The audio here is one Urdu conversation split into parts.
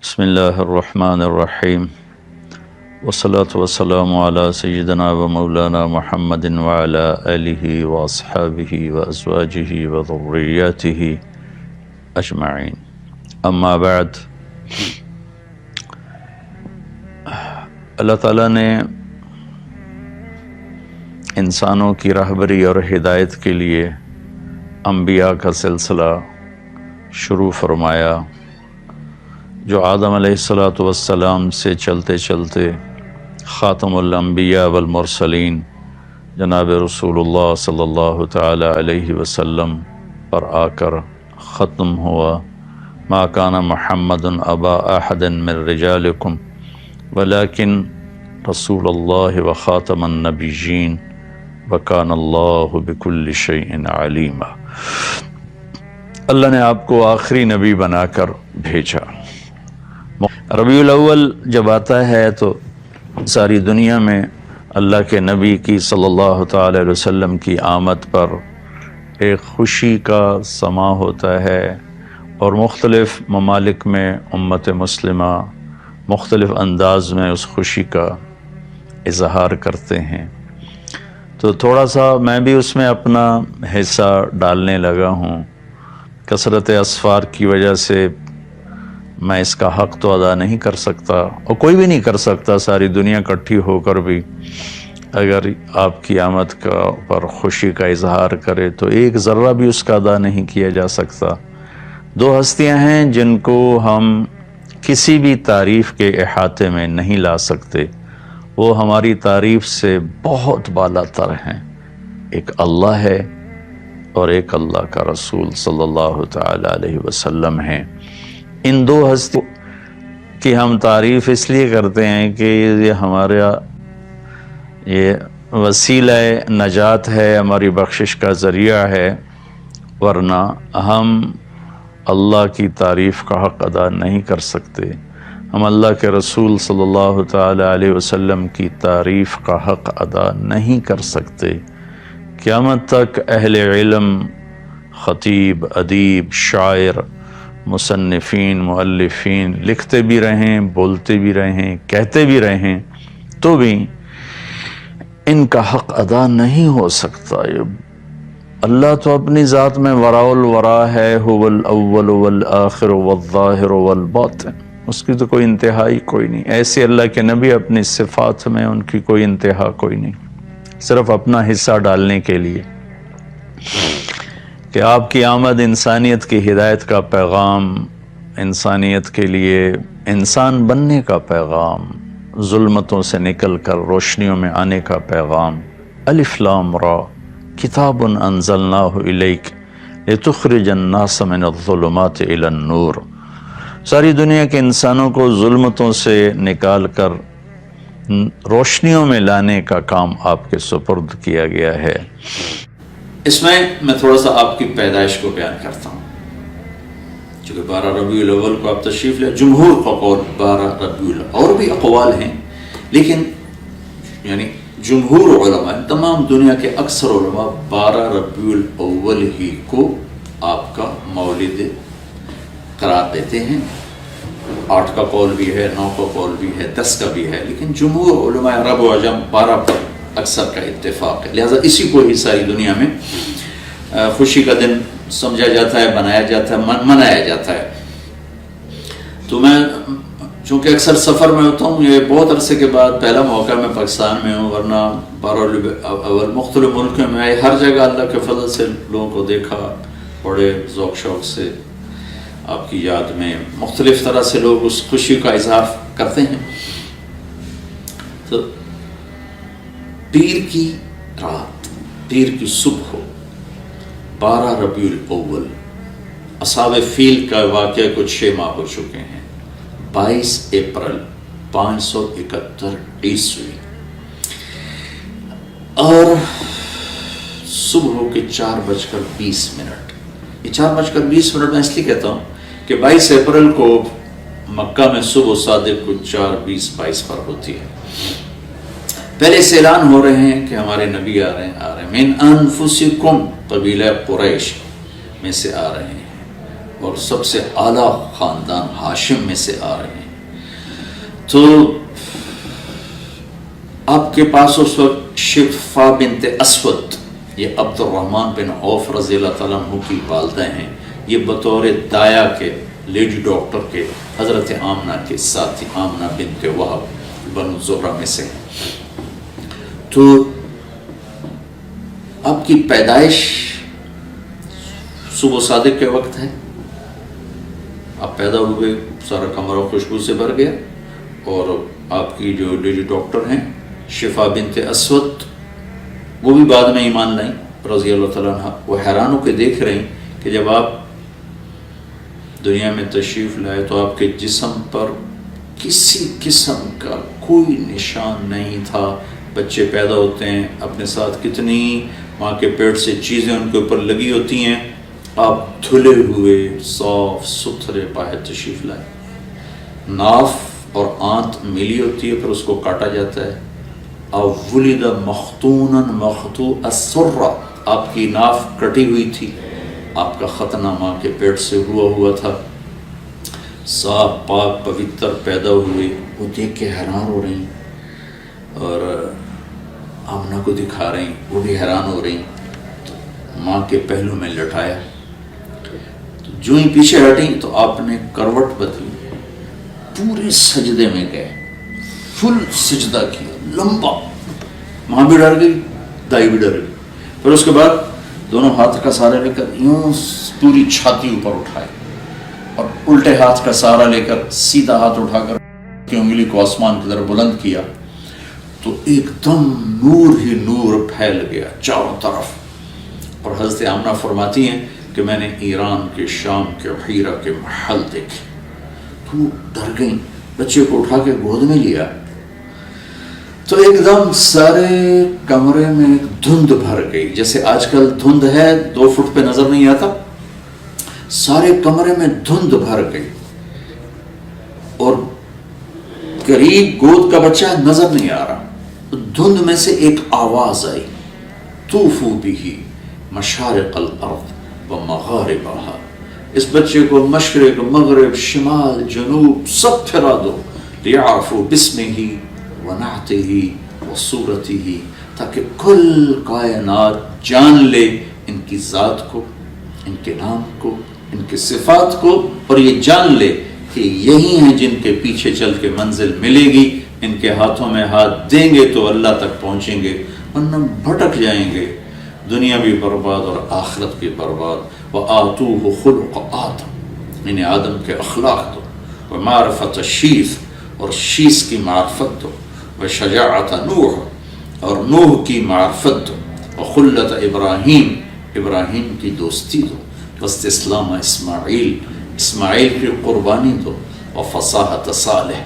بسم اللہ الرحمن الرحیم والصلاة والسلام علی سیدنا و مولانا محمد وعلی آلہ واصحابہ وازواجہ وذریاتہ اجمعین، اما بعد۔ اللہ تعالیٰ نے انسانوں کی رہبری اور ہدایت کے لیے انبیاء کا سلسلہ شروع فرمایا، جو آدم علیہ السلام سے چلتے چلتے خاتم الانبیاء والمرسلین جناب رسول اللہ صلی اللہ تعالی علیہ وسلم پر آ کر ختم ہوا۔ ما کان محمد ابا احد من رجالکم ولکن رسول اللہ و خاتم النبیین وکان اللہ بکل شیء علیما۔ اللہ نے آپ کو آخری نبی بنا کر بھیجا۔ ربیع الاول جب آتا ہے تو ساری دنیا میں اللہ کے نبی کی صلی اللہ تعالی علیہ وسلم کی آمد پر ایک خوشی کا سما ہوتا ہے، اور مختلف ممالک میں امت مسلمہ مختلف انداز میں اس خوشی کا اظہار کرتے ہیں۔ تو تھوڑا سا میں بھی اس میں اپنا حصہ ڈالنے لگا ہوں۔ کثرت اسفار کی وجہ سے میں اس کا حق تو ادا نہیں کر سکتا، اور کوئی بھی نہیں کر سکتا، ساری دنیا اکٹھی ہو کر بھی اگر آپ کی آمد پر خوشی کا اظہار کرے تو ایک ذرہ بھی اس کا ادا نہیں کیا جا سکتا۔ دو ہستیاں ہیں جن کو ہم کسی بھی تعریف کے احاطے میں نہیں لا سکتے، وہ ہماری تعریف سے بہت بالا تر ہیں، ایک اللہ ہے اور ایک اللہ کا رسول صلی اللہ تعالی علیہ وسلم ہیں۔ ان دو ہستیوں کی ہم تعریف اس لیے کرتے ہیں کہ یہ ہمارا یہ وسیلہ نجات ہے، ہماری بخشش کا ذریعہ ہے، ورنہ ہم اللہ کی تعریف کا حق ادا نہیں کر سکتے۔ ہم اللہ کے رسول صلی اللہ تعالی علیہ وسلم کی تعریف کا حق ادا نہیں کر سکتے۔ قیامت تک اہل علم، خطیب، ادیب، شاعر، مصنفین، مؤلفین لکھتے بھی رہیں، بولتے بھی رہیں، کہتے بھی رہیں، تو بھی ان کا حق ادا نہیں ہو سکتا۔ اللہ تو اپنی ذات میں وراء الورا ہے، هو الاول والآخر والظاہر والباطن، اس کی تو کوئی انتہائی کوئی نہیں۔ ایسے اللہ کے نبی اپنی صفات میں ان کی کوئی انتہا کوئی نہیں، صرف اپنا حصہ ڈالنے کے لیے کہ آپ کی آمد انسانیت کی ہدایت کا پیغام، انسانیت کے لیے انسان بننے کا پیغام، ظلمتوں سے نکل کر روشنیوں میں آنے کا پیغام۔ الف لام را کتاب انزلناہ الیک لتخرج الناس من الظلمات الی النور۔ ساری دنیا کے انسانوں کو ظلمتوں سے نکال کر روشنیوں میں لانے کا کام آپ کے سپرد کیا گیا ہے۔ اس میں تھوڑا سا آپ کی پیدائش کو بیان کرتا ہوں، چونکہ 12 ربیع الاول کو آپ تشریف لے۔ جمہور کا قول 12 ربیع الاول، اور بھی اقوال ہیں، لیکن یعنی جمہور علماء، تمام دنیا کے اکثر علماء 12 ربیع الاول ہی کو آپ کا مولد قرار دیتے ہیں۔ 8 کا قول بھی ہے، 9 کا قول بھی ہے، 10 کا بھی ہے، لیکن جمہور علماء عرب و عجم 12 پر اکثر کا اتفاق ہے، لہذا اسی کو ہی ساری دنیا میں خوشی کا دن سمجھا جاتا ہے، بنایا جاتا ہے، منایا جاتا ہے۔ تو میں چونکہ اکثر سفر میں ہوتا ہوں، یہ بہت عرصے کے بعد پہلا موقع میں پاکستان میں ہوں، ورنہ 12 اول مختلف ملکوں میں ہر جگہ اللہ کے فضل سے لوگوں کو دیکھا، بڑے ذوق شوق سے آپ کی یاد میں مختلف طرح سے لوگ اس خوشی کا اظہار کرتے ہیں۔ تو پیر کی رات، پیر کی صبح ہو، 12 ربیع الاول، اصحاب فیل کا واقعہ کچھ 6 ماہ ہو چکے ہیں، 22 اپریل 571 عیسوی، اور صبح کے 4:20۔ یہ 4:20 میں اس لیے کہتا ہوں کہ 22 اپریل کو مکہ میں صبح صادق کو 4:20-22 پر ہوتی ہے۔ پہلے سے اعلان ہو رہے ہیں کہ ہمارے نبی آ رہے ہیں، من انفسکم، قبیلہ قریش میں سے آ رہے ہیں، اور سب سے اعلیٰ خاندان ہاشم میں سے آ رہے ہیں. تو آپ کے پاس اس وقت شفا بنت اسود، یہ عبد الرحمن بن عوف رضی اللہ تعالیٰ عنہ کی والدہ ہیں. یہ بطور دایا کے لیڈی ڈاکٹر کے حضرت آمنہ کے ساتھی، آمنہ بنت وہب بنو زہرہ میں سے. تو آپ کی پیدائش صبح صادق کے وقت ہے. آپ پیدا ہوئے، سارا کمرہ خوشبو سے بھر گیا. اور آپ کی جو لیڈی ڈاکٹر ہیں شفا بنت اسود، وہ بھی بعد میں ایمان لائیں رضی اللہ تعالیٰ عنہ. وہ حیران ہو کے دیکھ رہی کہ جب آپ دنیا میں تشریف لائے تو آپ کے جسم پر کسی قسم کا کوئی نشان نہیں تھا. بچے پیدا ہوتے ہیں، اپنے ساتھ کتنی ماں کے پیٹ سے چیزیں ان کے اوپر لگی ہوتی ہیں، آپ دھلے ہوئے صاف ستھرے باہر تشریف لائے. ناف اور آنت ملی ہوتی ہے، پھر اس کو کاٹا جاتا ہے. ولد مختونا مخطوع السرہ، آپ کی ناف کٹی ہوئی تھی، آپ کا ختنہ ماں کے پیٹ سے ہوا تھا. صاف پاک پوتر پیدا ہوئے. وہ دیکھ کے حیران ہو رہی اور آمنہ کو دکھا رہی، وہ بھی حیران ہو رہی. تو ماں کے پہلو میں لٹایا. تو جو ہی پیچھے ہٹی تو آپ نے کروٹ بدلی، پورے سجدے میں گئے، فل سجدہ کیا لمبا. ماں بھی ڈر گئی، دائی بھی ڈر گئی. پھر اس کے بعد دونوں ہاتھ کا سہارا لے کر یوں پوری چھاتی اوپر اٹھائے اور الٹے ہاتھ کا سہارا لے کر سیدھا ہاتھ اٹھا کر کی انگلی کو آسمان کی طرف بلند کیا. تو ایک دم نور ہی نور پھیل گیا چاروں طرف. اور حضرت آمنہ فرماتی ہیں کہ میں نے ایران کے، شام کے، حیرہ کے محل دیکھے. تو ڈر گئیں، بچے کو اٹھا کے گود میں لیا. تو ایک دم سارے کمرے میں دھند بھر گئی. جیسے آج کل دھند ہے 2 فٹ پہ نظر نہیں آتا، سارے کمرے میں دھند بھر گئی. اور قریب گود کا بچہ نظر نہیں آ رہا. دھند میں سے ایک آواز آئی، طوفوا بہ مشارق الارض ومغاربها، اس بچے کو مشرق، مغرب، شمال، جنوب سب پھرا دو. لیعرفوا باسمہ ونعتہ وصورتہ، تاکہ کل کائنات جان لے ان کی ذات کو، ان کے نام کو، ان کی صفات کو، اور یہ جان لے کہ یہی ہیں جن کے پیچھے چل کے منزل ملے گی. ان کے ہاتھوں میں ہاتھ دیں گے تو اللہ تک پہنچیں گے، ورنہ بھٹک جائیں گے، دنیا بھی برباد اور آخرت بھی برباد. وآتوہ خلق آدم، انہیں آدم کے اخلاق دو. ومعرفت شیث، اور شیث کی معرفت دو. وشجاعت نوح، اور نوح کی معرفت دو. وخلت ابراہیم، ابراہیم کی دوستی دو. واستسلام اسماعیل، اسماعیل کی قربانی دو. وفصاحت صالح،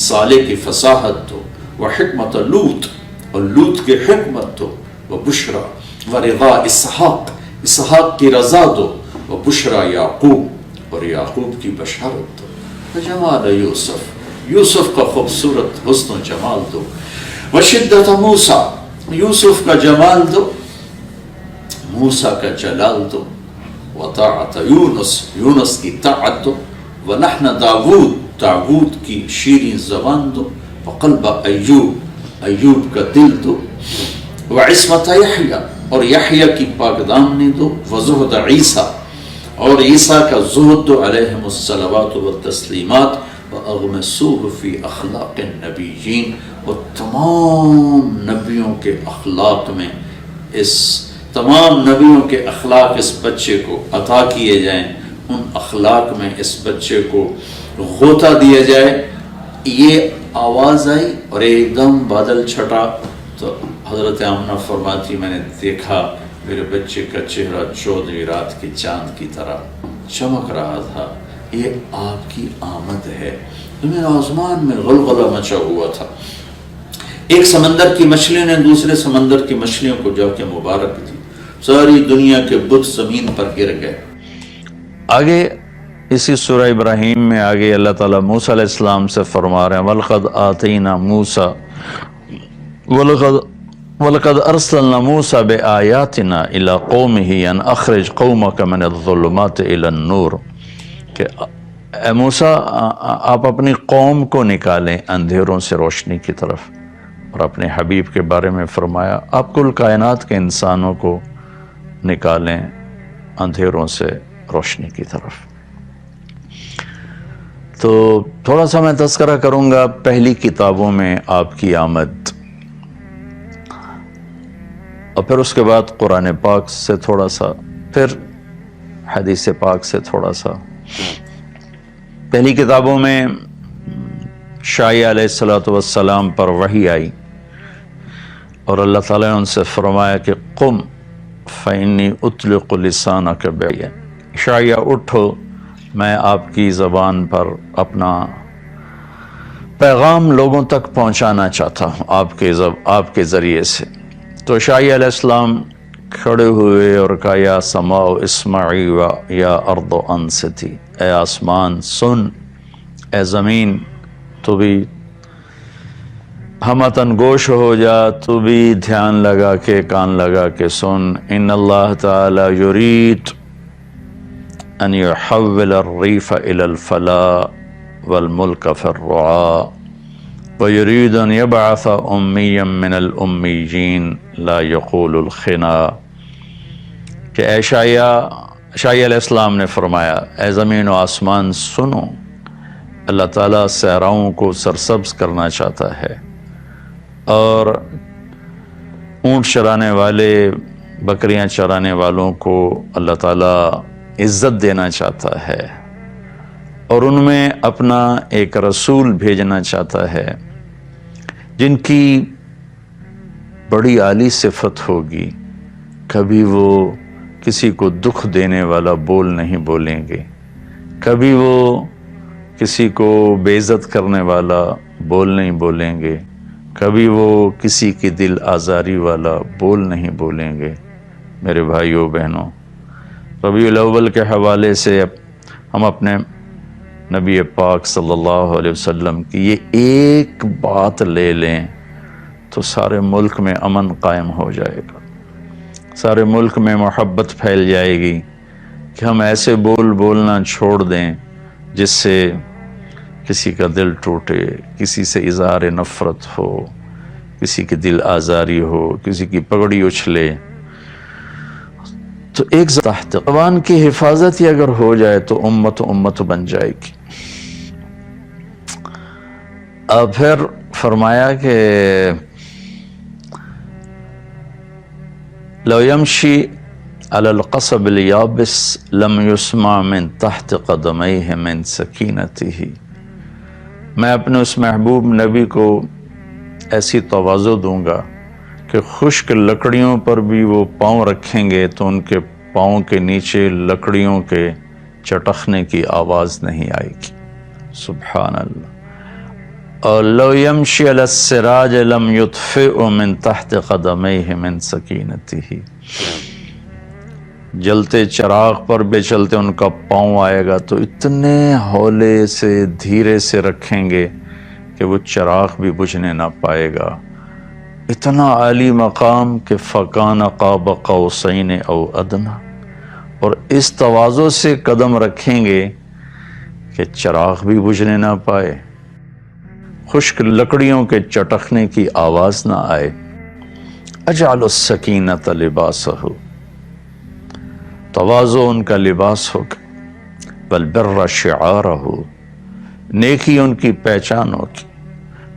صالح کی فصاحت دو. وحکمت لوط، اور لوط کی حکمت دو. وبشرا ورضا اسحاق، اسحاق کی رضا دو. وبشرا یعقوب، اور یعقوب کی بشارت دو. وجمال یوسف، یوسف کا خوبصورت حسن و جمال دو. وشدت موسیٰ، یوسف کا جمال دو، موسیٰ کا جلال دو. وطاعت یونس، یونس کی طاعت دو. ولحن داود، داود کی شیریں زبان دو. وقلب ایوب، ایوب کا دل دو. وعصمت یحییٰ، اور یحییٰ کی پاکدامنی دو. وزہد عیسیٰ، اور عیسیٰ کا زہد دو علیہم الصلوات والتسلیمات. وَأَغْمَسُوهُ فِي أَخْلَاقِ النَّبِيِّينَ، اور تمام نبیوں کے اخلاق میں، اس تمام نبیوں کے اخلاق اس بچے کو عطا کیے جائیں، ان اخلاق میں اس بچے کو غوطہ دیا جائے. یہ آواز آئی اور ایک دم بادل چھٹا. تو حضرت آمنہ فرماتی میں نے دیکھا میرے بچے کا چہرہ 14ویں رات کی چاند کی طرح چمک رہا تھا. یہ آپ کی آمد ہے. زمین آسمان میں غلغلہ مچا ہوا تھا. ایک سمندر کی مچھلیوں نے دوسرے سمندر کی مچھلیوں کو جا کے مبارک دی. ساری دنیا کے بت زمین پر گر گئے. آگے اسی سورہ ابراہیم میں آگے اللہ تعالیٰ موسیٰ علیہ السلام سے فرما رہے ہیں وَلَقَدْ آتَيْنَا مُوسَى وَلَقَدْ أَرْسَلْنَا مُوسَى بِآيَاتِنَا إِلَىٰ قَوْمِهِ أَنْ أَخْرِجْ قَوْمَكَ مِنَ الظُّلُمَاتِ إِلَى النُّورِ کہ اے موسیٰ آپ اپنی قوم کو نکالیں اندھیروں سے روشنی کی طرف، اور اپنے حبیب کے بارے میں فرمایا آپ کل کائنات کے انسانوں کو نکالیں اندھیروں سے روشنی کی طرف۔ تو تھوڑا سا میں تذکرہ کروں گا پہلی کتابوں میں آپ کی آمد، اور پھر اس کے بعد قرآن پاک سے تھوڑا سا، پھر حدیث پاک سے تھوڑا سا۔ پہلی کتابوں میں شاعیہ علیہ السلام پر وحی آئی، اور اللہ تعالیٰ نے ان سے فرمایا کہ قم فإنی اطلق لسانک بالبیان، شاعیہ اٹھو، میں آپ کی زبان پر اپنا پیغام لوگوں تک پہنچانا چاہتا ہوں آپ کے ذریعے سے۔ تو شاعیہ علیہ السلام کھڑے ہوئے اور کہا یا سماء اسمعی و یا ارض انصتی، اے آسمان سن، اے زمین تو بھی ہمتن گوش ہو جا، تو بھی دھیان لگا کے کان لگا کے سن۔ ان اللہ تعالی یرید ان یحول الریف الی الفلاح والملک فی الرعاء ویرید ان یبعث امیا من الامیین لا یقول الخنا، کہ اے شاعیہ علیہ السلام نے فرمایا اے زمین و آسمان سنو، اللہ تعالیٰ صحراؤں کو سرسبز کرنا چاہتا ہے، اور اونٹ چرانے والے بکریاں چرانے والوں کو اللہ تعالیٰ عزت دینا چاہتا ہے، اور ان میں اپنا ایک رسول بھیجنا چاہتا ہے جن کی بڑی عالی صفت ہوگی، کبھی وہ کسی کو دکھ دینے والا بول نہیں بولیں گے، کبھی وہ کسی کو بے عزت کرنے والا بول نہیں بولیں گے، کبھی وہ کسی کی دل آزاری والا بول نہیں بولیں گے۔ میرے بھائیوں بہنوں، ربیع الاول کے حوالے سے ہم اپنے نبی پاک صلی اللہ علیہ وسلم کی یہ ایک بات لے لیں تو سارے ملک میں امن قائم ہو جائے گا، سارے ملک میں محبت پھیل جائے گی، کہ ہم ایسے بولنا چھوڑ دیں جس سے کسی کا دل ٹوٹے، کسی سے اظہار نفرت ہو، کسی کی دل آزاری ہو، کسی کی پگڑی اچھلے۔ تو ایک تحت زبان کی حفاظت ہی اگر ہو جائے تو امت بن جائے گی۔ اب پھر فرمایا کہ لو یمشی علی القصب الیابس لم یسمع من تحت قدمیہ من سکینتہ، میں اپنے اس محبوب نبی کو ایسی تواضع دوں گا کہ خشک لکڑیوں پر بھی وہ پاؤں رکھیں گے تو ان کے پاؤں کے نیچے لکڑیوں کے چٹخنے کی آواز نہیں آئے گی۔ سبحان اللہ۔ اور لو یمشی علی السراج لم یطفئ من تحت قدمیہ من سکینتہ، جلتے چراغ پر بھی چلتے ان کا پاؤں آئے گا تو اتنے ہولے سے دھیرے سے رکھیں گے کہ وہ چراغ بھی بجھنے نہ پائے گا۔ اتنا عالی مقام کہ فَكَانَ قَابَ قَوْسَيْنِ أَوْ أَدْنَىٰ، اور اس تواضع سے قدم رکھیں گے کہ چراغ بھی بجھنے نہ پائے، خشک لکڑیوں کے چٹخنے کی آواز نہ آئے۔ اجعل السکینۃ لباسہ، تواضع ان کا لباس ہوگا، والبر شعارہ، نیکی ان کی پہچان ہوگی،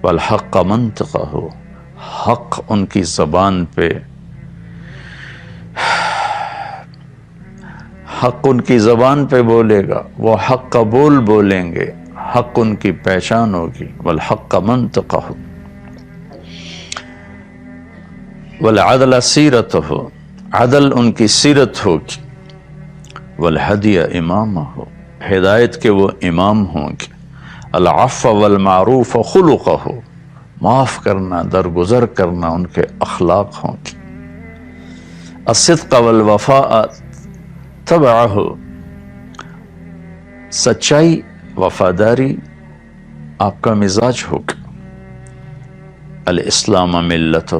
والحق منطقہ، حق ان کی زبان پہ، حق ان کی زبان پہ بولے گا، وہ حق کا بولیں گے، حق ان کی پہچان ہوگی، والحق منطقہ، والعدل سیرتہ، عدل ان کی سیرت ہوگی، والہدی امامہ، ہدایت کے وہ امام ہوں گے، العفو والمعروف خلقہ، معاف کرنا، درگزر کرنا ان کے اخلاق ہوں گے، الصدق والوفاء تبعہ، سچائی وفاداری آپ کا مزاج ہوگا، الاسلام ملتہ،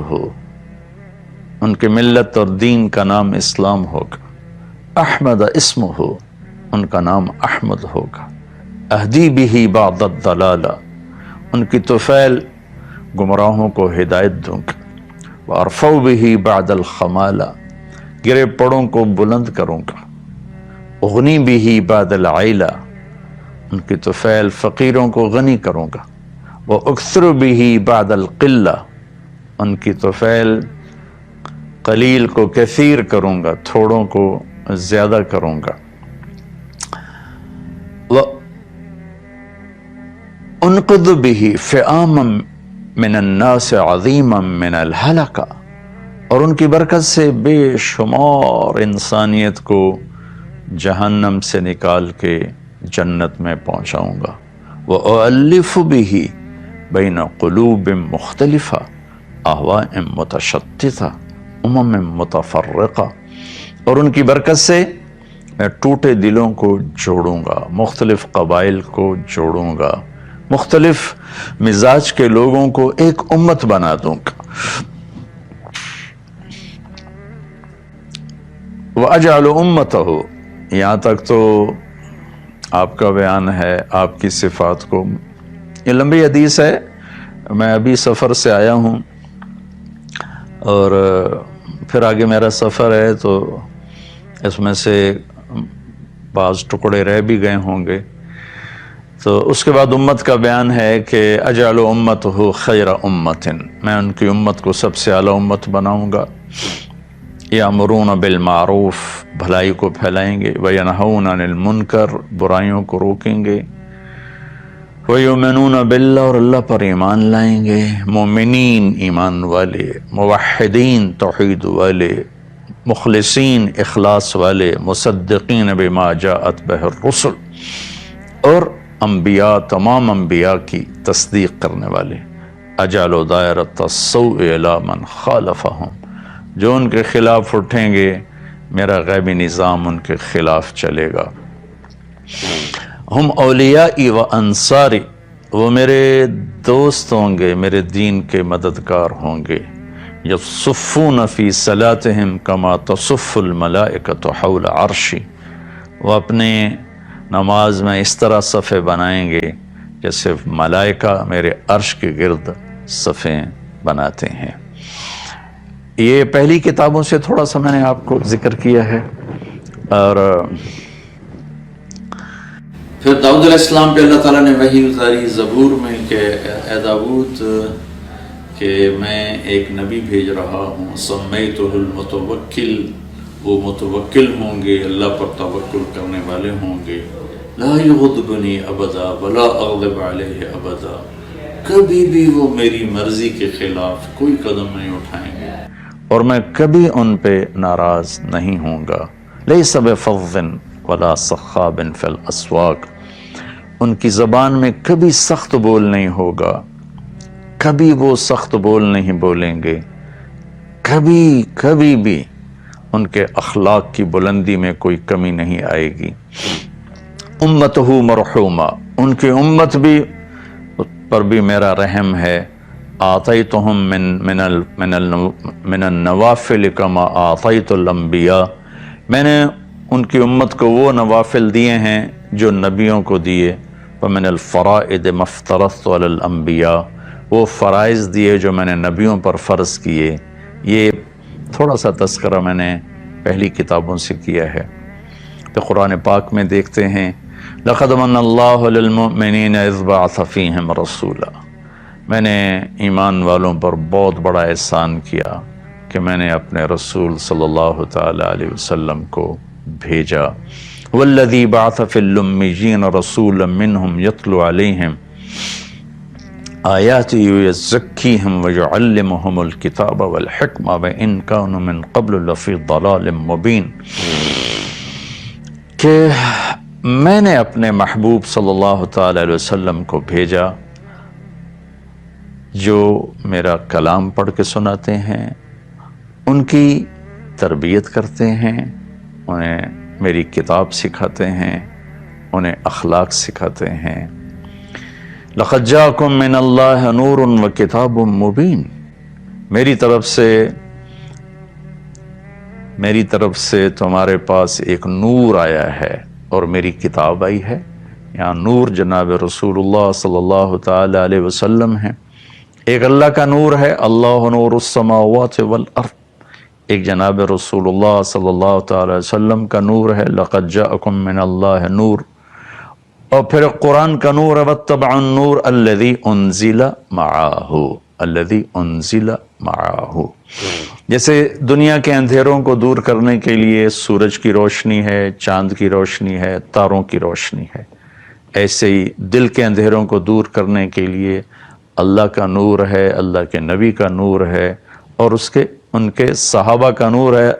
ان کے ملت اور دین کا نام اسلام ہوگا، احمد اسمہ، ان کا نام احمد ہوگا۔ اہدی بہ بعد الضلالہ، ان کی طفیل گمراہوں کو ہدایت دوں گا۔ وارفع بہ بعد الخمالہ، گرے پڑوں کو بلند کروں گا۔ اغنی بہ بعد العیلہ، ان کی طفیل فقیروں کو غنی کروں گا۔ واکثر بہ بعد القلہ، ان کی طفیل قلیل کو کثیر کروں گا، تھوڑوں کو زیادہ کروں گا۔ انقذ بہ فئاما من الناس عظیما من الہلکہ، اور ان کی برکت سے بے شمار انسانیت کو جہنم سے نکال کے جنت میں پہنچاؤں گا۔ وَأُؤَلِّفُ بِهِ بَيْنَ قُلُوبٍ مُخْتَلِفَةٍ أَهْوَاءٍ مُتَشَتِّتَةٍ أُمَمٍ مُتَفَرِّقَةٍ، اور ان کی برکت سے میں ٹوٹے دلوں کو جوڑوں گا، مختلف قبائل کو جوڑوں گا، مختلف مزاج کے لوگوں کو ایک امت بنا دوں گا۔ وَأَجْعَلُ أُمَّتَهُ، یہاں تک تو آپ کا بیان ہے آپ کی صفات کو۔ یہ لمبی حدیث ہے، میں ابھی سفر سے آیا ہوں اور پھر آگے میرا سفر ہے، تو اس میں سے بعض ٹکڑے رہ بھی گئے ہوں گے۔ تو اس کے بعد امت کا بیان ہے کہ اجعل امتہ خیر امت، میں ان کی امت کو سب سے اعلیٰ امت بناؤں گا۔ یامرون بالمعروف، بھلائی کو پھیلائیں گے، وینہون عن المنکر، برائیوں کو روکیں گے، ویؤمنون باللہ، اور اللہ پر ایمان لائیں گے، مومنین ایمان والے، موحدین توحید والے، مخلصین اخلاص والے، مصدقین بما جاءت بہ الرسل، اور انبیاء تمام انبیاء کی تصدیق کرنے والے۔ اجعل دائرۃ السوء الی من خالفہم، جو ان کے خلاف اٹھیں گے میرا غیبی نظام ان کے خلاف چلے گا۔ ہم اولیائی و انصاری، وہ میرے دوست ہوں گے، میرے دین کے مددگار ہوں گے۔ یصفون فی صلاتہم کما تصف الملائکۃ حول عرشی، وہ اپنے نماز میں اس طرح صفیں بنائیں گے جیسے ملائکہ میرے عرش کے گرد صفیں بناتے ہیں۔ یہ پہلی کتابوں سے تھوڑا سا میں نے آپ کو ذکر کیا ہے، اور پھر داؤد علیہ السلام پہ اللہ تعالیٰ نے وحی اتاری زبور میں کہ اے داؤد، کہ میں ایک نبی بھیج رہا ہوں، سمیتہ المتوکل، وہ متوکل ہوں گے، اللہ پر توکل کرنے والے ہوں گے۔ لا یغضبنی ابدا ولا اغضب علیہ ابدا، کبھی بھی وہ میری مرضی کے خلاف کوئی قدم نہیں اٹھائیں گے اور میں کبھی ان پہ ناراض نہیں ہوں گا۔ لیس بفظ ولا صخاب فی الاسواق، ان کی زبان میں کبھی سخت بول نہیں ہوگا، کبھی وہ سخت بول نہیں بولیں گے، کبھی بھی ان کے اخلاق کی بلندی میں کوئی کمی نہیں آئے گی۔ امتہ مرحومہ، ان کی امت بھی پر بھی میرا رحم ہے۔ آتیتہم من النوافل کما آتیت الانبیاء، میں نے ان کی امت کو وہ نوافل دیے ہیں جو نبیوں کو دیے۔ ومن الفرائض ما افترضت علی الانبیاء، وہ فرائض دیے جو میں نے نبیوں پر فرض کیے۔ یہ تھوڑا سا تذکرہ میں نے پہلی کتابوں سے کیا ہے۔ تو قرآن پاک میں دیکھتے ہیں لقد من اللہ علی المؤمنین اذ بعث فیہم رسولا، میں نے ایمان والوں پر بہت بڑا احسان کیا کہ میں نے اپنے رسول صلی اللہ تعالی علیہ وسلم کو بھیجا۔ والذی بعث فی الامیین رسولا منہم یتلو علیہم آیاتہ ویزکیہم ویعلمہم الکتاب والحکمہ وان کانوا من قبل لفی ضلال مبین، کہ میں نے اپنے محبوب صلی اللہ تعالی علیہ وسلم کو بھیجا جو میرا کلام پڑھ کے سناتے ہیں، ان کی تربیت کرتے ہیں، انہیں میری کتاب سکھاتے ہیں، انہیں اخلاق سکھاتے ہیں۔ لقد جاءکم من اللہ نور و کتاب مبین، میری طرف سے تمہارے پاس ایک نور آیا ہے اور میری کتاب آئی ہے۔ یہاں نور جناب رسول اللہ صلی اللہ تعالی علیہ وسلم ہیں۔ ایک اللہ کا نور ہے، اللہ نور السماوات والارض۔ ایک جناب رسول اللہ صلی اللہ تعالی علیہ وسلم کا نور ہے، لقد جاءکم من اللہ نور۔ اور پھر قرآن کا نور ہے، واتبعوا النور الذی انزل معہ، الذی انزل معہ۔ جیسے دنیا کے اندھیروں کو دور کرنے کے لیے سورج کی روشنی ہے، چاند کی روشنی ہے، تاروں کی روشنی ہے، ایسے ہی دل کے اندھیروں کو دور کرنے کے لیے اللہ کا نور ہے، اللہ کے نبی کا نور ہے، اور ان کے صحابہ کا نور ہے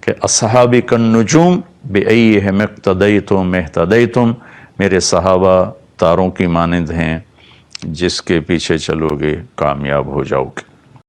کہ اصحابی کالنجوم بأیہم اقتدیتم اہتدیتم، میرے صحابہ تاروں کی مانند ہیں، جس کے پیچھے چلو گے کامیاب ہو جاؤ گے۔